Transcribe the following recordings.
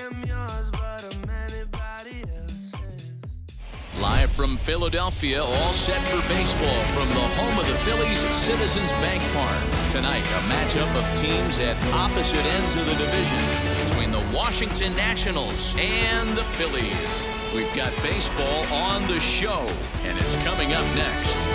am yours, but I'm anybody else's. Live from Philadelphia, all set for baseball from the home of the Phillies, Citizens Bank Park. Tonight, a matchup of teams at opposite ends of the division between the Washington Nationals and the Phillies. We've got baseball on the show, and it's coming up next.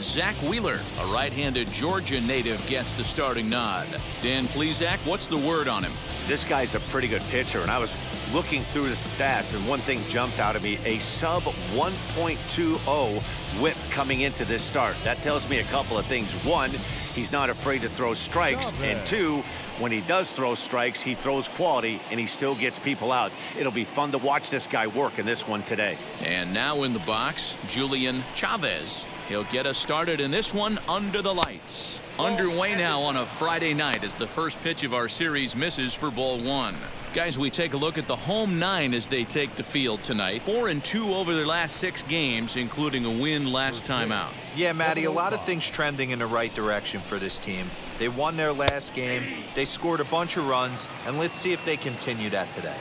Zach Wheeler, a right-handed Georgia native, gets the starting nod. Dan Plesac, what's the word on him? This guy's a pretty good pitcher, and I was looking through the stats, and one thing jumped out at me, a sub 1.20 whip coming into this start. That tells me a couple of things. One, he's not afraid to throw strikes, and two, when he does throw strikes, he throws quality, and he still gets people out. It'll be fun to watch this guy work in this one today. And now in the box, Julian Chavez. He'll get us started in this one under the lights. Underway now on a Friday night as the first pitch of our series misses for ball one. Guys, we take a look at the home nine as they take the field tonight. 4-2 over their last 6 games, including a win last time out. Yeah, Matty, a lot of things trending in the right direction for this team. They won their last game, they scored a bunch of runs, and let's see if they continue that today.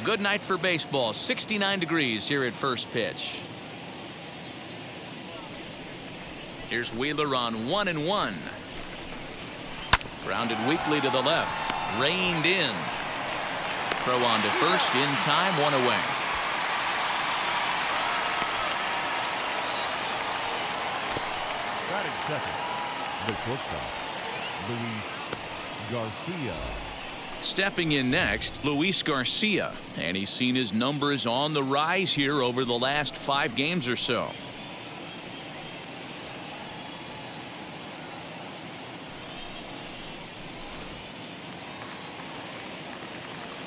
Good night for baseball. 69 degrees here at first pitch. Here's Wheeler on 1-1. Grounded weakly to the left. Reined in. Throw on to first in time, 1 away. Batting second, the shortstop, Luis Garcia. Stepping in next, Luis Garcia, and he's seen his numbers on the rise here over the last 5 games or so.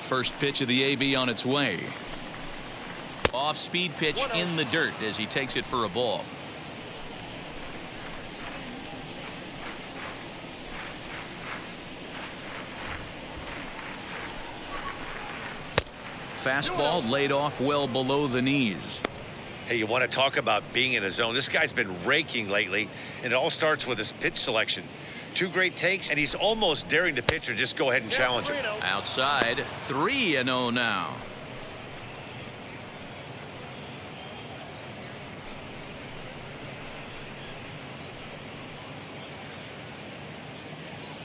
First pitch of the AB on its way. Off-speed pitch in the dirt as he takes it for a ball. Fastball laid off well below the knees. Hey, you want to talk about being in a zone? This guy's been raking lately, and it all starts with his pitch selection. 2 great takes, and he's almost daring the pitcher just go ahead and challenge him. Outside, 3-0 now.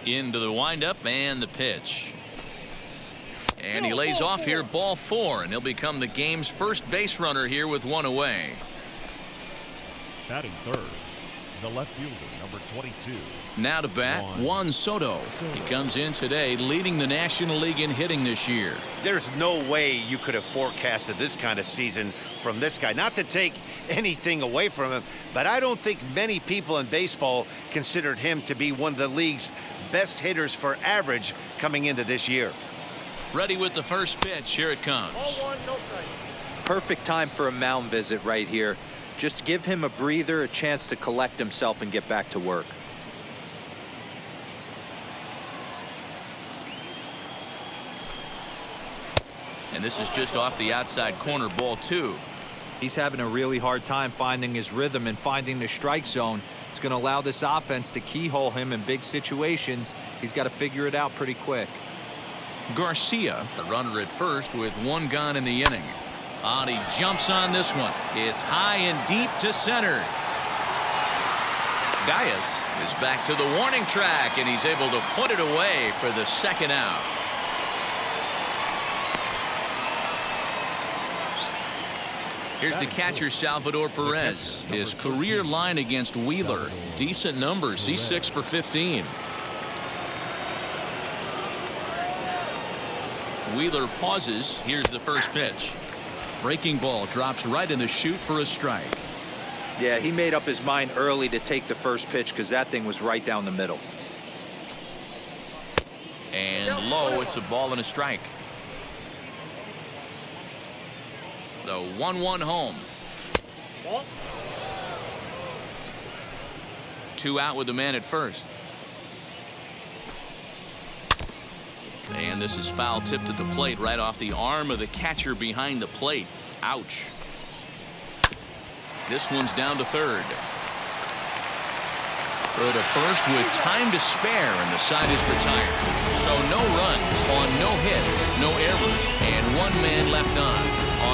Into the windup and the pitch. And he lays off here, ball 4, and he'll become the game's first base runner here with 1 away. Batting third, the left fielder, number 22. Now to bat, Juan Soto. He comes in today leading the National League in hitting this year. There's no way you could have forecasted this kind of season from this guy. Not to take anything away from him, but I don't think many people in baseball considered him to be one of the league's best hitters for average coming into this year. Ready with the first pitch. Here it comes. Perfect time for a mound visit right here. Just give him a breather, a chance to collect himself and get back to work. And this is just off the outside corner, ball 2. He's having a really hard time finding his rhythm and finding the strike zone. It's going to allow this offense to keyhole him in big situations. He's got to figure it out pretty quick. Garcia, the runner at first with 1 gone in the inning. And he jumps on this one. It's high and deep to center. Gaius is back to the warning track, and he's able to put it away for the 2nd out. Here's the catcher, Salvador Perez. His career line against Wheeler. Decent numbers. He's 6 for 15. Wheeler pauses. Here's the first pitch. Breaking ball drops right in the chute for a strike. Yeah, he made up his mind early to take the first pitch because that thing was right down the middle. And low, it's a ball and a strike. The 1-1 home. 2 out with the man at first. And this is foul tipped at the plate right off the arm of the catcher behind the plate. Ouch. This one's down to third. Throw to first with time to spare, and the side is retired. So no runs on no hits, no errors, and one man left on.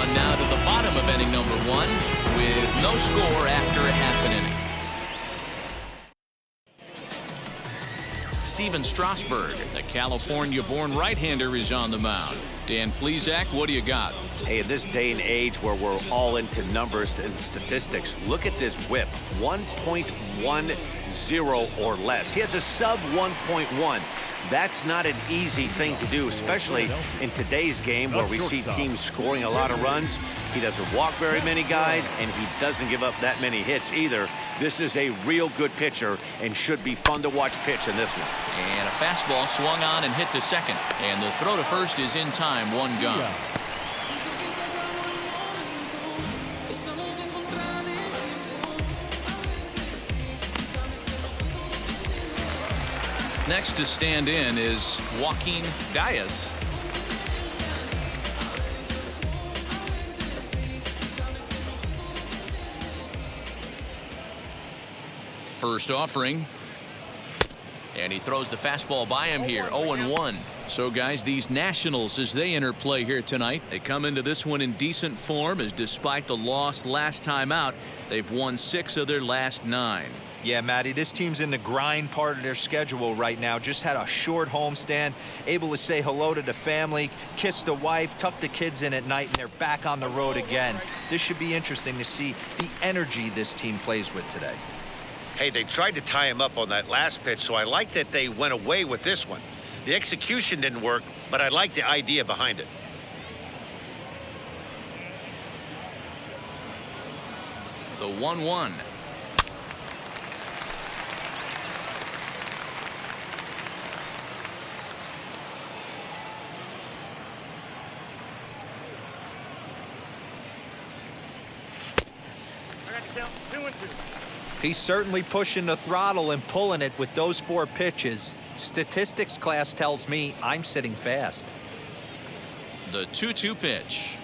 On now to the bottom of inning number 1 with no score after a half an inning. Steven Strasburg, the California-born right-hander, is on the mound. Dan Plesac, what do you got? Hey, in this day and age where we're all into numbers and statistics, look at this whip, 1.10 or less. He has a sub 1.1. That's not an easy thing to do, especially in today's game where we see teams scoring a lot of runs. He doesn't walk very many guys, and he doesn't give up that many hits either. This is a real good pitcher and should be fun to watch pitch in this one. And a fastball swung on and hit to second. And the throw to first is in time, one gone. Next to stand in is Joaquin Diaz. First offering. And he throws the fastball by him here, 0-1. So, guys, these Nationals, as they enter play here tonight, they come into this one in decent form, as despite the loss last time out, they've won 6 of their last 9. Yeah, Matty, this team's in the grind part of their schedule right now. Just had a short homestand, able to say hello to the family, kiss the wife, tuck the kids in at night, and they're back on the road again. This should be interesting to see the energy this team plays with today. Hey, they tried to tie him up on that last pitch, so I like that they went away with this one. The execution didn't work, but I like the idea behind it. The 1-1. He's certainly pushing the throttle and pulling it with those 4 pitches. Statistics class tells me I'm sitting fast. The 2-2 pitch.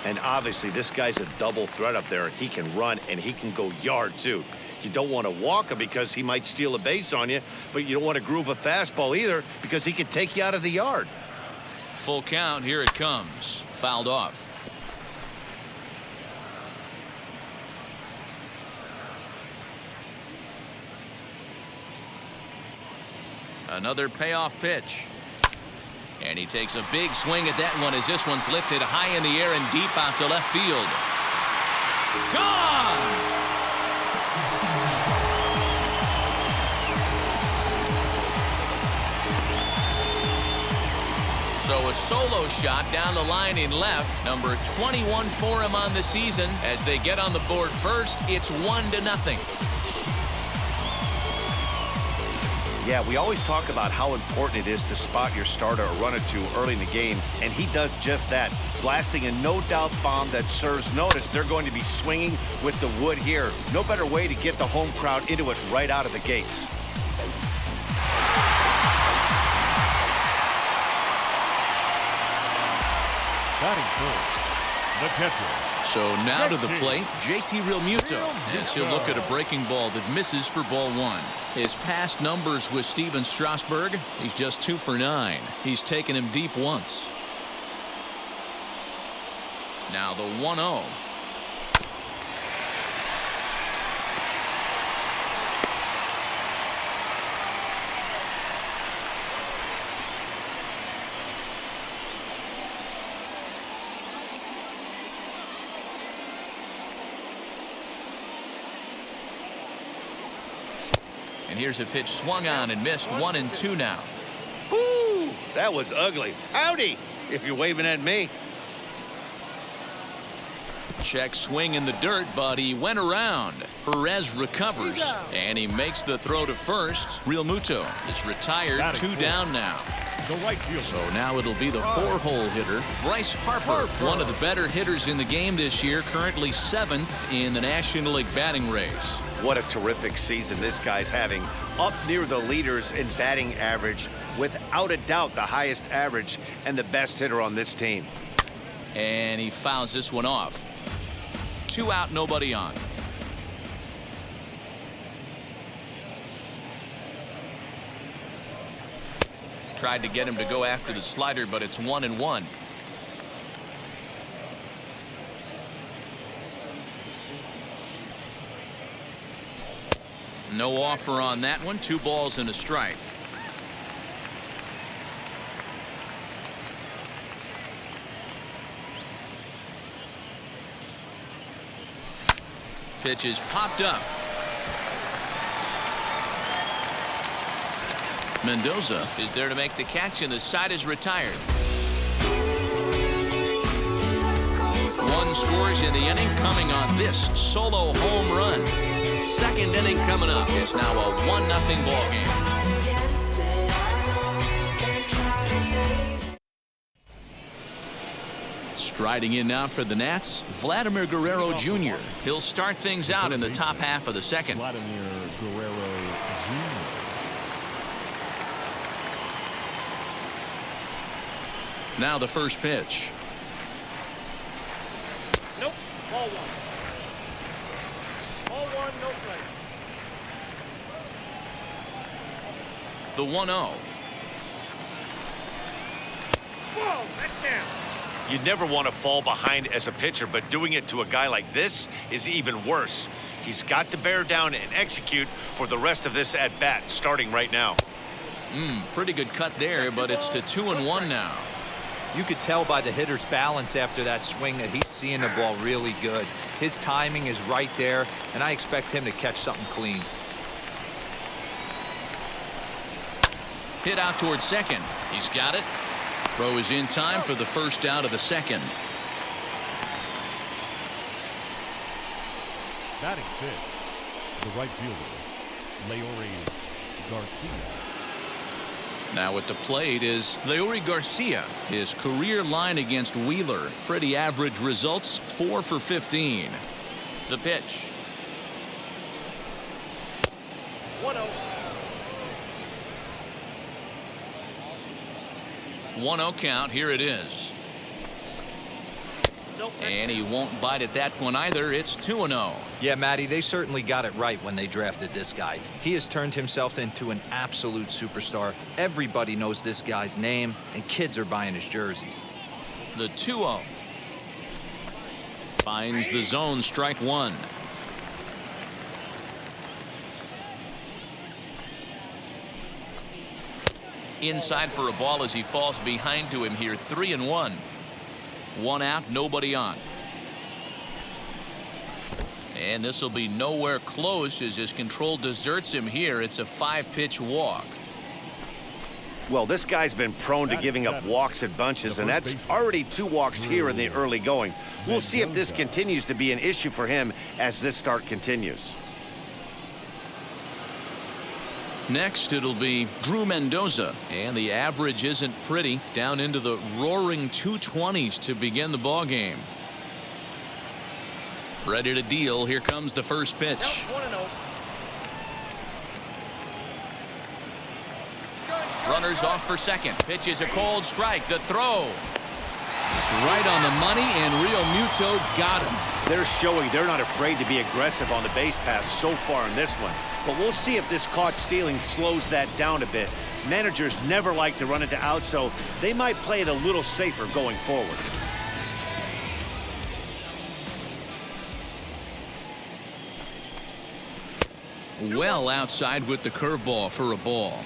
And obviously, this guy's a double threat up there. He can run and he can go yard, too. You don't want to walk him because he might steal a base on you, but you don't want to groove a fastball either because he can take you out of the yard. Full count. Here it comes. Fouled off. Another payoff pitch. And he takes a big swing at that one as this one's lifted high in the air and deep out to left field. Gone! So a solo shot down the line in left. Number 21 for him on the season. As they get on the board first, it's 1-0. Yeah, we always talk about how important it is to spot your starter or run or two early in the game, and he does just that, blasting a no-doubt bomb that serves notice. They're going to be swinging with the wood here. No better way to get the home crowd into it right out of the gates. Batting first, the catcher. So now to the plate, JT Realmuto, as he'll look at a breaking ball that misses for ball 1. His past numbers with Steven Strasburg, he's just 2 for 9. He's taken him deep once. Now the 1-0. And here's a pitch swung on and missed, 1-2 now. Ooh, that was ugly. Howdy, if you're waving at me. Check swing in the dirt, but he went around. Perez recovers, and he makes the throw to first. Realmuto is retired, 2 down now. The right fielder. So now it'll be the 4-hole hitter, Bryce Harper, one of the better hitters in the game this year, currently 7th in the National League batting race. What a terrific season this guy's having. Up near the leaders in batting average, without a doubt the highest average and the best hitter on this team. And he fouls this one off. 2 out, nobody on. Tried to get him to go after the slider, but it's 1-1. No offer on that one. 2 balls and a strike. Pitch is popped up. Mendoza is there to make the catch, and the side is retired. 1 scores in the inning, coming on this solo home run. Second inning coming up. It's now a 1-0 ball game. Striding in now for the Nats, Vladimir Guerrero Jr. He'll start things out in the top half of the second. Vladimir Guerrero Jr. Now the first pitch. Nope, ball 1. Ball 1, no strike. The 1-0. Whoa, that's down. You never want to fall behind as a pitcher, but doing it to a guy like this is even worse. He's got to bear down and execute for the rest of this at-bat, starting right now. Pretty good cut there, but it's to 2-1 now. You could tell by the hitter's balance after that swing that he's seeing the ball really good. His timing is right there, and I expect him to catch something clean. Hit out towards second. He's got it. Throw is in time for the first out of the second. Batting 6th, the right fielder, Leury Garcia. Now at the plate is Leury Garcia. His career line against Wheeler. Pretty average results, 4 for 15. The pitch. 1-0. 1-0 count. Here it is. Nope. And he won't bite at that one either. It's 2-0. Yeah, Matty, they certainly got it right when they drafted this guy. He has turned himself into an absolute superstar. Everybody knows this guy's name, and kids are buying his jerseys. The 2-0. Finds the zone, strike 1. Inside for a ball as he falls behind to him here. 3-1. 1 out, nobody on. And this will be nowhere close as his control deserts him here. It's a 5-pitch walk. Well, this guy's been prone to giving up walks in bunches, and that's already 2 walks here in the early going. We'll see if this continues to be an issue for him as this start continues. Next, it'll be Drew Mendoza, and the average isn't pretty, down into the roaring 220s to begin the ball game. Ready to deal. Here comes the first pitch. 1-0. Runners off for second. Pitch is a cold strike. The throw. It's right on the money, and Real Muto got him. They're showing they're not afraid to be aggressive on the base pass so far in this one. But we'll see if this caught stealing slows that down a bit. Managers never like to run into outs, so they might play it a little safer going forward. Well outside with the curveball for a ball.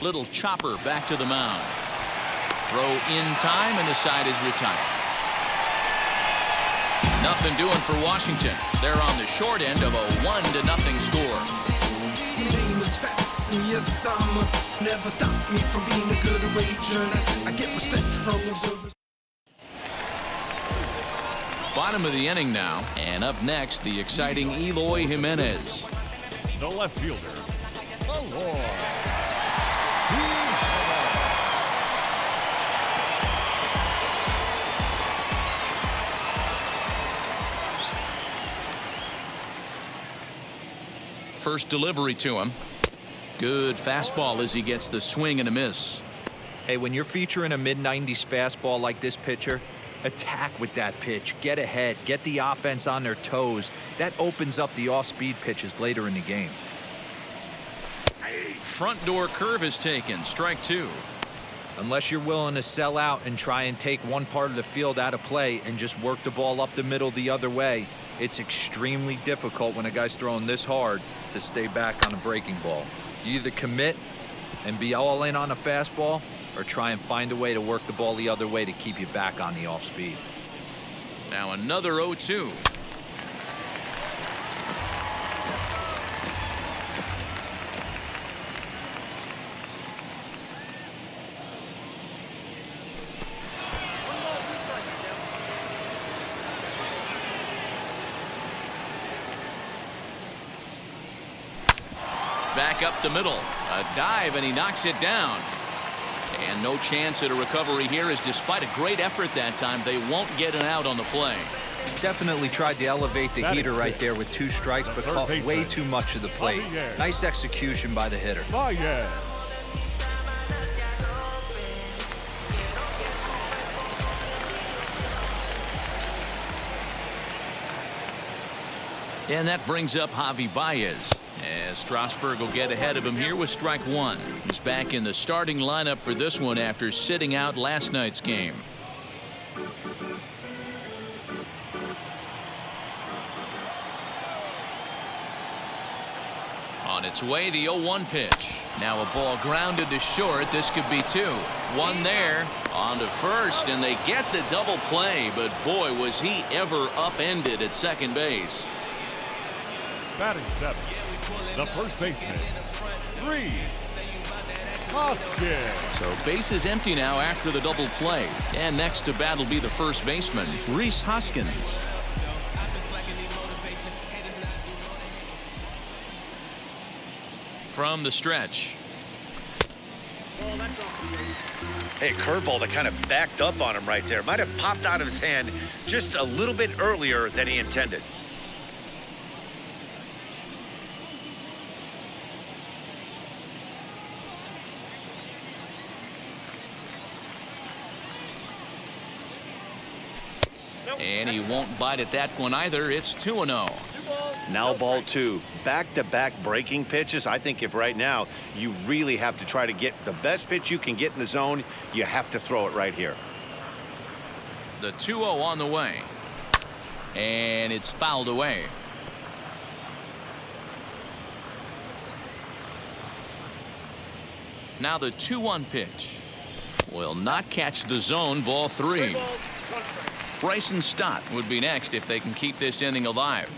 Little chopper back to the mound. Throw in time, and the side is retired. Nothing doing for Washington. They're on the short end of a 1-0 score. Name is Fats, and yes, I'm never stop me from being a good wager. I get respect from observers. Bottom of the inning now, and up next, the exciting Eloy Jimenez. The left fielder, Eloy. First delivery to him. Good fastball as he gets the swing and a miss. Hey, when you're featuring a mid-90s fastball like this pitcher, Attack with that pitch. Get ahead. Get the offense on their toes. That opens up the off-speed pitches later in the game. Front door curve is taken. Strike two. Unless you're willing to sell out and try and take one part of the field out of play and just work the ball up the middle the other way, it's extremely difficult when a guy's throwing this hard to stay back on a breaking ball. You either commit and be all in on a fastball or try and find a way to work the ball the other way to keep you back on the off speed. Now another 0-2. Back up the middle. A dive, and he knocks it down. And no chance at a recovery here, as despite a great effort that time, they won't get an out on the play. Definitely tried to elevate the heater right there with 2 strikes, but caught way too much of the plate. Nice execution by the hitter. And that brings up Javi Baez, as Strasburg will get ahead of him here with strike one. He's back in the starting lineup for this one after sitting out last night's game. On its way, the 0-1 pitch. Now a ball grounded to short. This could be 2. 1 there. On to first, and they get the double play, but boy, was he ever upended at second base. Batting 7th, the first baseman, Hoskins. So base is empty now after the double play. And next to bat will be the first baseman, Rhys Hoskins. From the stretch. Hey, curveball that kind of backed up on him right there. Might have popped out of his hand just a little bit earlier than he intended. And he won't bite at that one either. It's 2-0. Now ball 2. Back-to-back breaking pitches. I think if right now you really have to try to get the best pitch you can get in the zone, you have to throw it right here. The 2-0 on the way. And it's fouled away. Now the 2-1 pitch. Will not catch the zone. Ball 3. Bryson Stott would be next if they can keep this inning alive.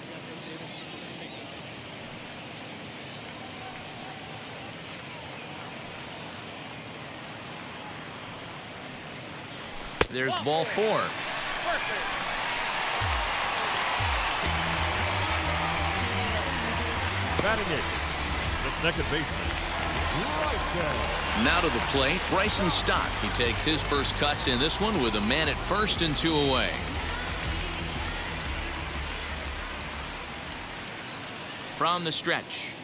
There's ball 4. Batting 8th, the second baseman, Now to the plate, Bryson Stott. He takes his first cuts in this one with a man at first and 2 away. From the stretch.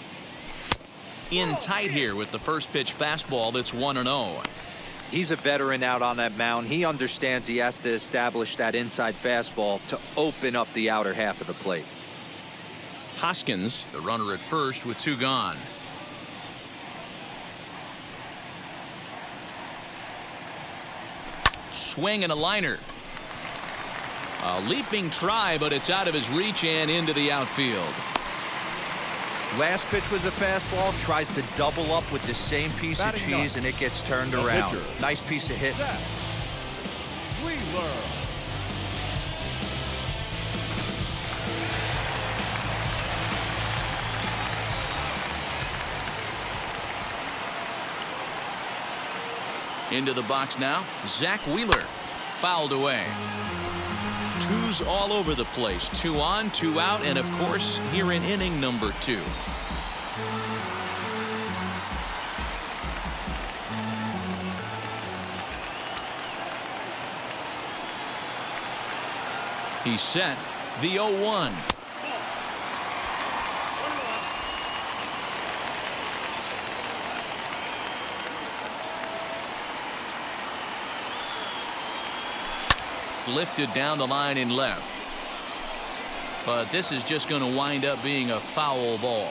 In tight here with the first pitch fastball that's 1-0. He's a veteran out on that mound. He understands he has to establish that inside fastball to open up the outer half of the plate. Hoskins, the runner at first with 2 gone. Swing and a liner. A leaping try, but it's out of his reach and into the outfield. Last pitch was a fastball, tries to double up with the same piece of cheese, and it gets turned around. Nice piece of hitting. Wheeler. Into the box now, Zach Wheeler. Fouled away. 2s all over the place. 2 on, 2 out, and of course, here in inning number 2. He's set. The 0-1. just lifted down the line in left. But this is just going to wind up being a foul ball.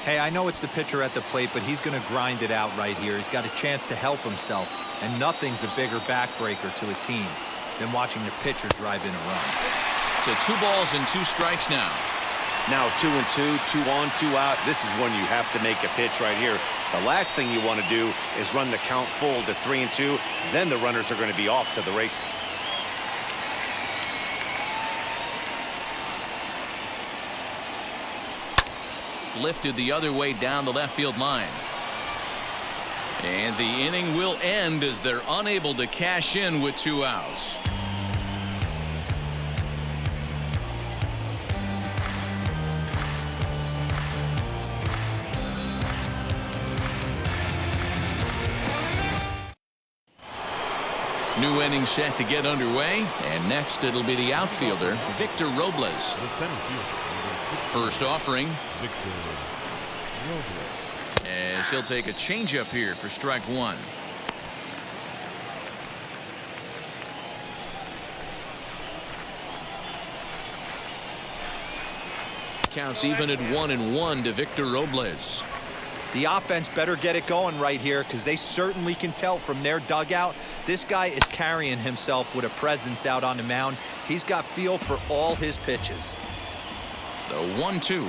Hey, I know it's the pitcher at the plate, but he's going to grind it out right here. He's got a chance to help himself, and nothing's a bigger backbreaker to a team than watching the pitcher drive in a run. To 2 balls and 2 strikes now. Now 2-2, 2 on, 2 out. This is when you have to make a pitch right here. The last thing you want to do is run the count full to 3-2. Then the runners are going to be off to the races. Lifted the other way down the left field line. And the inning will end as they're unable to cash in with 2 outs. New inning set to get underway, and next it'll be the outfielder, Victor Robles. The center fielder, First offering, Victor Robles. as he'll take a changeup here for strike 1. Counts even at 1-1 to Victor Robles. The offense better get it going right here, because they certainly can tell from their dugout this guy is carrying himself with a presence out on the mound. He's got feel for all his pitches. The 1-2.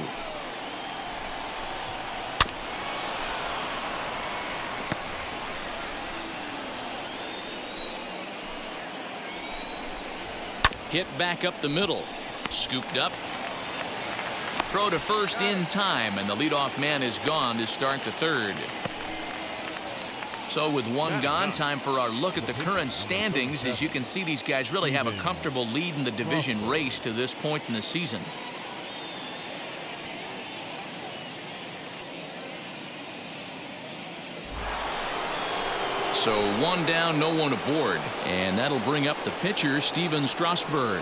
Hit back up the middle. Scooped up. Throw to first in time, and the leadoff man is gone to start the 3rd. So with 1 gone, time for our look at the current standings. As you can see, these guys really have a comfortable lead in the division race to this point in the season. So 1 down, no one aboard, and that'll bring up the pitcher, Steven Strasburg.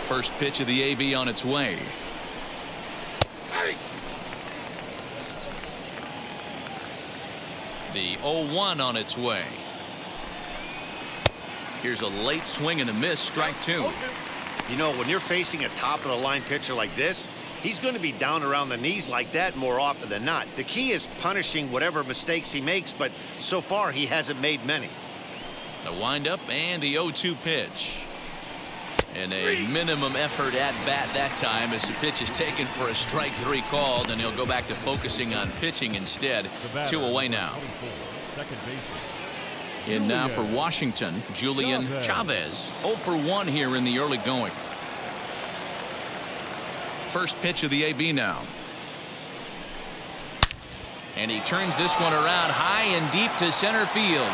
First pitch of the AB on its way. The 0-1 on its way. Here's a late swing and a miss, strike 2. You know, when you're facing a top-of-the-line pitcher like this, he's going to be down around the knees like that more often than not. The key is punishing whatever mistakes he makes, but so far he hasn't made many. The windup and the 0-2 pitch. And a minimum effort at bat that time as the pitch is taken for a strike 3 called, and he'll go back to focusing on pitching instead. 2 away now. Second baseman. In now for Washington, Julian Chavez. 0 for 1 here in the early going. First pitch of the AB now. And he turns this one around high and deep to center field.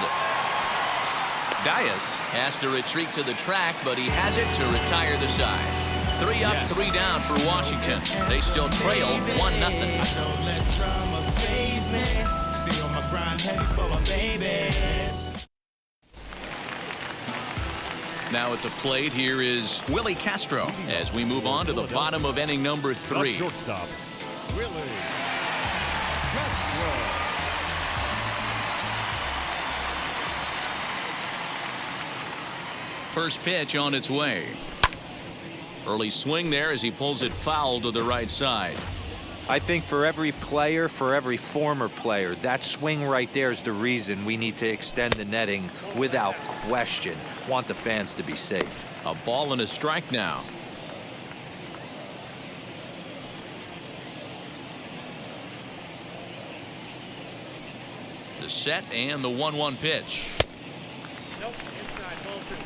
Dias has to retreat to the track, but he has it to retire the side. 3 up, 3 down for Washington. They still trail 1-0. Now at the plate, here is Willie Castro as we move on to the bottom of inning number 3. Shortstop, Willie Castro. First pitch on its way. Early swing there as he pulls it foul to the right side. I think for every player, for every former player, that swing right there is the reason we need to extend the netting without question. Want the fans to be safe. A ball and a strike now. The set and the 1-1 pitch. Nope, inside, ball 2.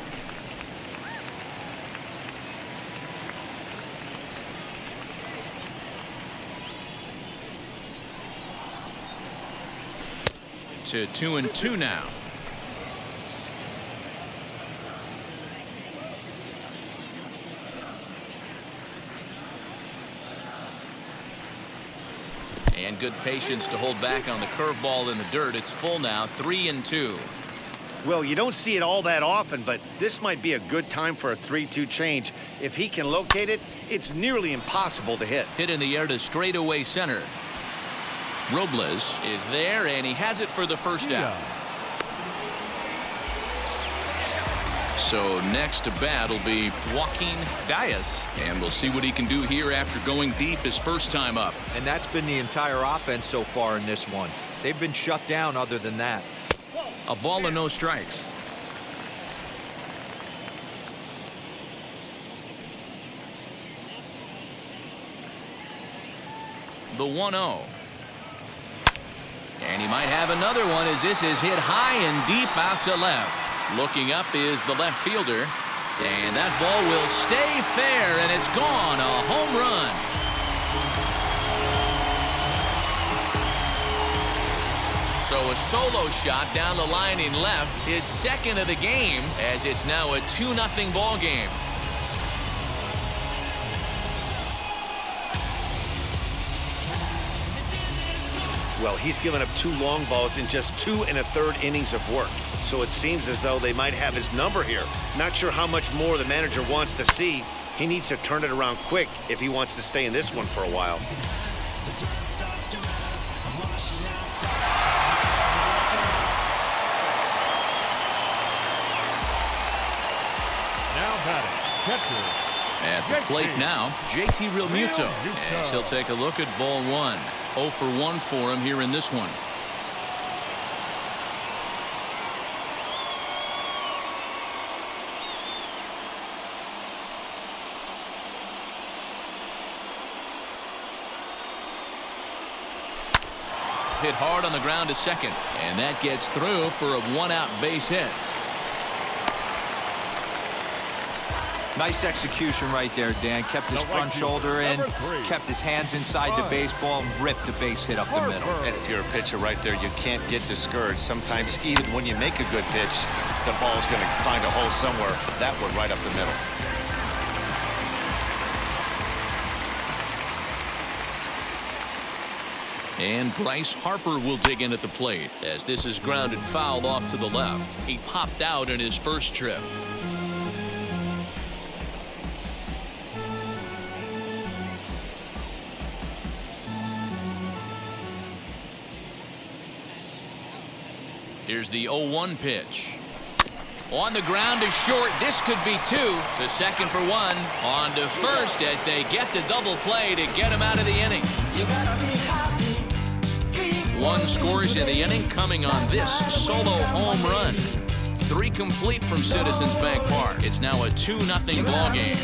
To 2-2 now. And good patience to hold back on the curveball in the dirt. It's full now, 3-2. Well, you don't see it all that often, but this might be a good time for a 3-2 change. If he can locate it, it's nearly impossible to hit. Hit in the air to straightaway center. Robles is there, and he has it for the first out. So next to bat will be Joaquin Diaz, and we'll see what he can do here after going deep his first time up. And that's been the entire offense so far in this one. They've been shut down other than that. A ball and no strikes. The 1-0. And he might have another one as this is hit high and deep out to left. Looking up is the left fielder. And that ball will stay fair, and it's gone. A home run. So a solo shot down the line in left, his second of the game, as it's now a 2-0 ball game. Well, he's given up 2 long balls in just 2 1/3 innings of work. So it seems as though they might have his number here. Not sure how much more the manager wants to see. He needs to turn it around quick if he wants to stay in this one for a while. Now batting, catcher. At the plate now, JT Realmuto. As he'll take a look at ball 1. 0 for 1 for him here in this one. Hit hard on the ground to second, and that gets through for a 1-out base hit. Nice execution right there, Dan. Kept his front shoulder in, kept his hands inside the baseball, and ripped a base hit up the middle. And if you're a pitcher right there, you can't get discouraged. Sometimes even when you make a good pitch, the ball's going to find a hole somewhere. That one right up the middle. And Bryce Harper will dig in at the plate as this is grounded foul off to the left. He popped out in his first trip. Here's the 0-1 pitch. On the ground to short. This could be 2. To second for 1. On to first as they get the double play to get him out of the inning. 1 scores in the inning coming on this solo home run. 3 complete from Citizens Bank Park. It's now a 2-0 ball game.